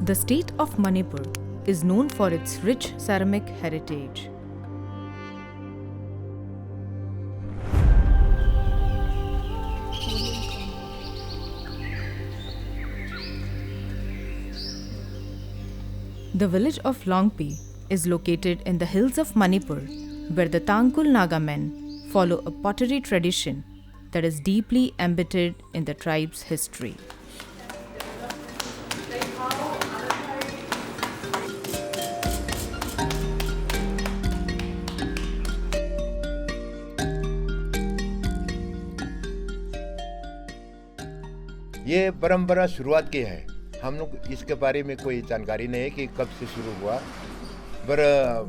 The state of Manipur is known for its rich ceramic heritage. The village of Longpi is located in the hills of Manipur, where the Tangkul Naga men follow a pottery tradition that is deeply embedded in the tribe's history. ये परंपरा शुरुआत की है। हम लोग इसके बारे में कोई जानकारी नहीं है कि कब से शुरू हुआ, पर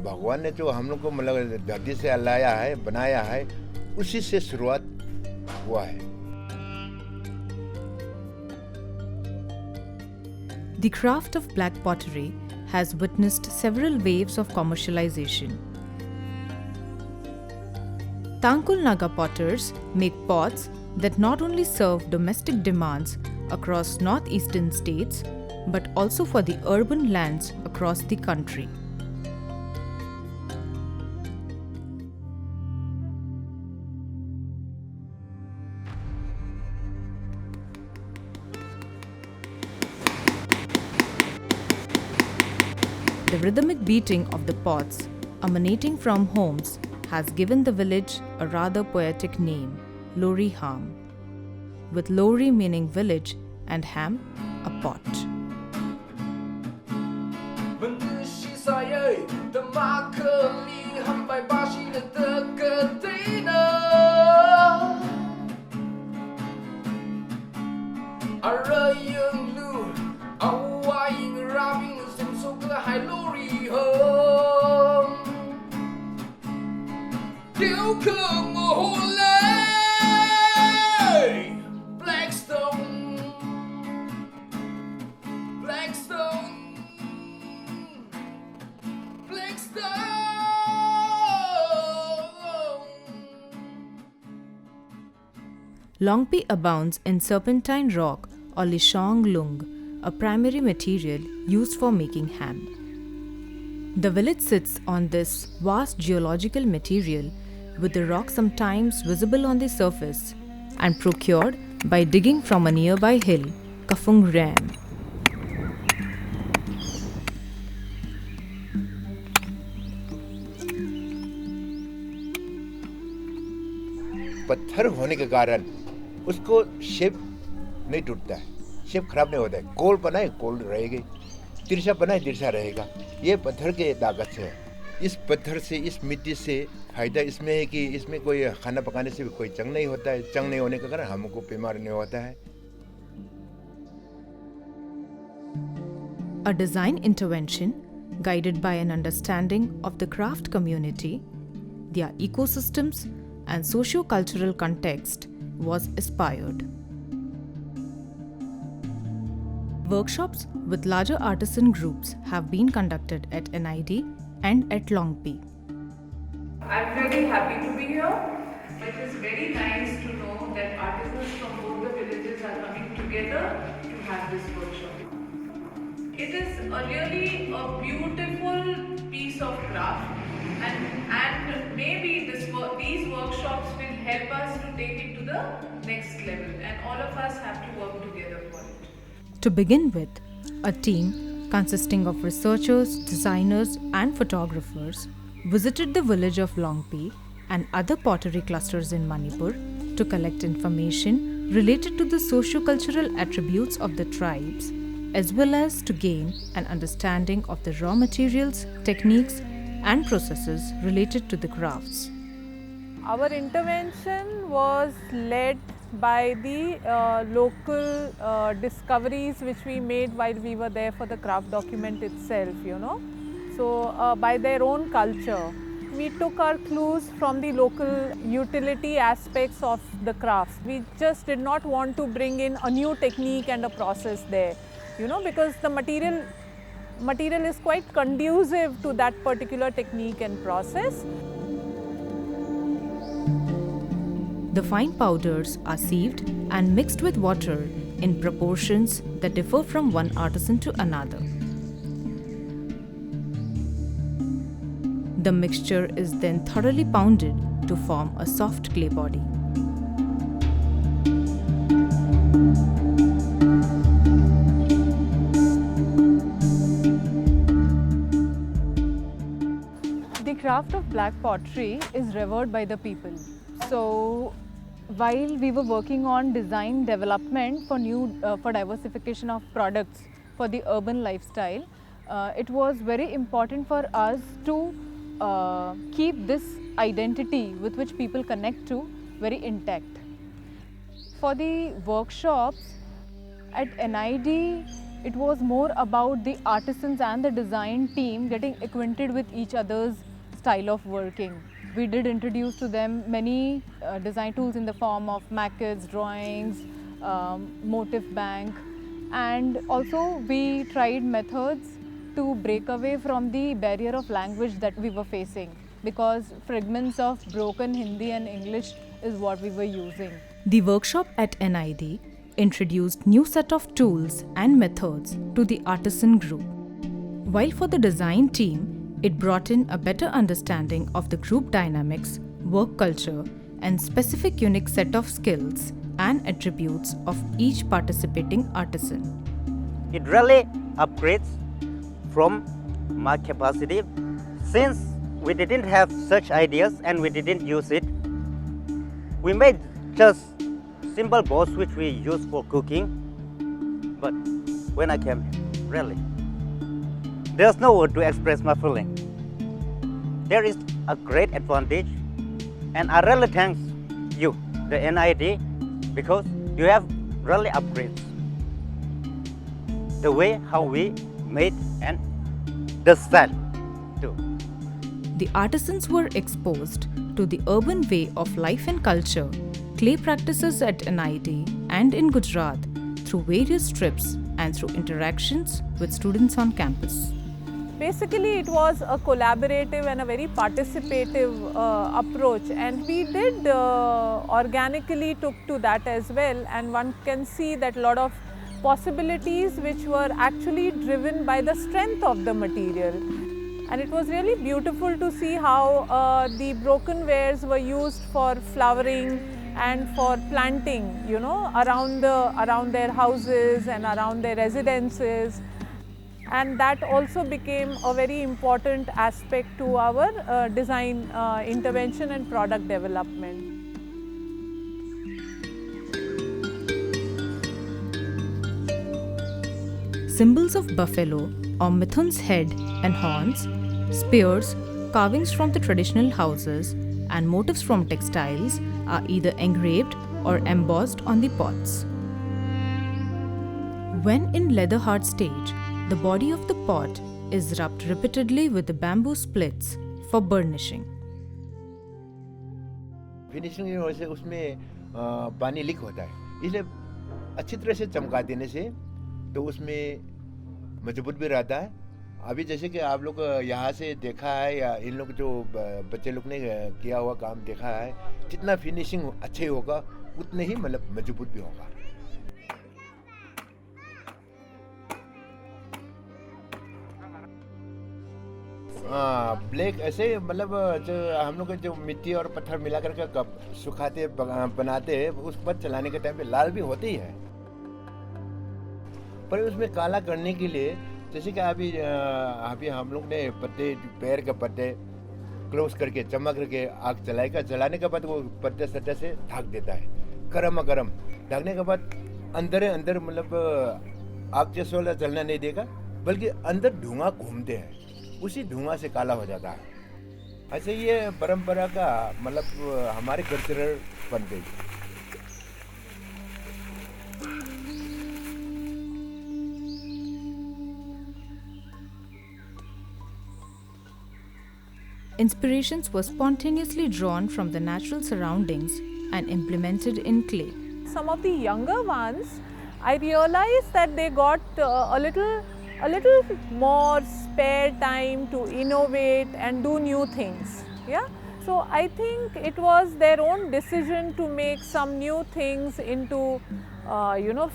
भगवान ने जो हम लोग को मतलब धरती से लाया है, बनाया है, उसी से शुरुआत हुआ है। The craft of black pottery has witnessed several waves of commercialization. Tangkul Naga potters make pots that not only serve domestic demands across northeastern states, but also for the urban lands across the country. The rhythmic beating of the pots emanating from homes has given the village a rather poetic name, Lori Ham, with Lori meaning village and Ham a pot. Longpi abounds in serpentine rock or Lishong Lung, a primary material used for making ham. The village sits on this vast geological material, with the rock sometimes visible on the surface and procured by digging from a nearby hill, Kafung Ram. पत्थर होने के कारण उसको shape नहीं टूटता है, shape खराब नहीं होता है। गोल बनाए गोल रहेगी, तिरछा बनाए तिरछा रहेगा। ये पत्थर के ताकत से है। इस पत्थर से, इस मिट्टी से फायदा इसमें है कि इसमें कोई खाना पकाने से भी कोई जंग नहीं होता है। जंग नहीं होने के कारण हमको बीमार नहीं होता है। A design intervention guided by an understanding of the craft community, their ecosystems, and socio-cultural context was aspired. Workshops with larger artisan groups have been conducted at NID and at Longpi. I'm very happy to be here. It is very nice to know that artisans from both the villages are coming together to have this workshop. It is really a beautiful piece of craft, and maybe these workshops will help us to take it to the next level, and all of us have to work together for it. To begin with, a team consisting of researchers, designers, and photographers visited the village of Longpi and other pottery clusters in Manipur to collect information related to the socio-cultural attributes of the tribes, as well as to gain an understanding of the raw materials, techniques, and processes related to the crafts. Our intervention was led by the local discoveries which we made while we were there for the craft document itself, So by their own culture, we took our clues from the local utility aspects of the crafts. We just did not want to bring in a new technique and a process there, because the material material is quite conducive to that particular technique and process. The fine powders are sieved and mixed with water in proportions that differ from one artisan to another. The mixture is then thoroughly pounded to form a soft clay body. The craft of black pottery is revered by the people. So, while we were working on design development for diversification of products for the urban lifestyle, it was very important for us to keep this identity with which people connect to very intact. For the workshops at NID, it was more about the artisans and the design team getting acquainted with each other's style of working. We did introduce to them many design tools in the form of maquettes, drawings, motif bank, and also we tried methods to break away from the barrier of language that we were facing, because fragments of broken Hindi and English is what we were using. The workshop at NID introduced new set of tools and methods to the artisan group, while for the design team, it brought in a better understanding of the group dynamics, work culture, and specific unique set of skills and attributes of each participating artisan. It really upgrades from my capacity. Since we didn't have such ideas and we didn't use it, we made just simple bowls which we use for cooking. But when I came here, really, there's no word to express my feeling. There is a great advantage, and I really thank you, the NID, because you have really upgraded the way how we made and the style too. The artisans were exposed to the urban way of life and culture, clay practices at NID and in Gujarat through various trips and through interactions with students on campus. Basically, it was a collaborative and a very participative approach, and we did organically took to that as well, and one can see that a lot of possibilities which were actually driven by the strength of the material. And it was really beautiful to see how the broken wares were used for flowering and for planting, you know, around their houses and around their residences. And that also became a very important aspect to our design intervention and product development. Symbols of buffalo or Mithun's head and horns, spears, carvings from the traditional houses, and motifs from textiles are either engraved or embossed on the pots. When in leather hard stage, the body of the pot is rubbed repeatedly with the bamboo splits for burnishing. Finishing की वजह से उसमें पानी leak होता है, इसलिए अच्छी तरह से चमका देने से तो उसमें मजबूत भी रहता है। अभी जैसे कि आप लोग यहाँ से देखा है या इन लोग जो बच्चे लोग ने किया हुआ काम देखा है, जितना फिनिशिंग अच्छे होगा उतने ही मतलब मजबूत भी होगा। ब्लैक ऐसे मतलब जो हम लोग जो मिट्टी और पत्थर मिला करके सुखाते बनाते हैं, उस पर चलाने के टाइम पे लाल भी होते ही है, पर उसमें काला करने के लिए जैसे कि अभी हम लोग ने पत्ते, पैर के पत्ते क्लोज करके चमक करके आग जलाएगा, जलाने के बाद वो पत्ते सत्ते से ढक देता है, गरम ढकने के बाद अंदर मतलब आग जैसे वाला जलना नहीं देगा, बल्कि अंदर धुआं घूमते हैं, उसी धुआं से काला हो जाता है। ऐसे ये परंपरा का मतलब हमारे कल्चरल बन गई। Inspirations were spontaneously drawn from the natural surroundings and implemented in clay. Some of the younger ones, I realized that they got a little a little more spare time to innovate and do new things. Yeah. So I think it was their own decision to make some new things into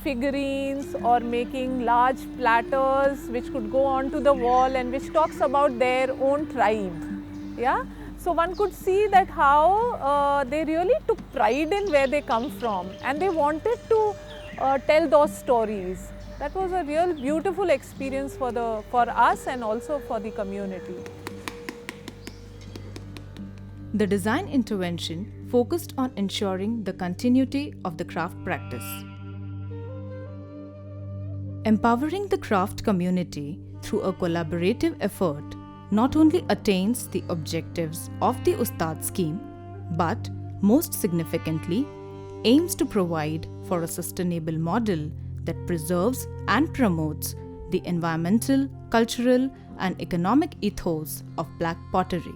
figurines, or making large platters which could go onto the wall and which talks about their own tribe. Yeah. So one could see that how they really took pride in where they come from, and they wanted to tell those stories. That was a real beautiful experience for us and also for the community. The design intervention focused on ensuring the continuity of the craft practice. Empowering the craft community through a collaborative effort not only attains the objectives of the USTTAD scheme, but most significantly aims to provide for a sustainable model that preserves and promotes the environmental, cultural, and economic ethos of black pottery.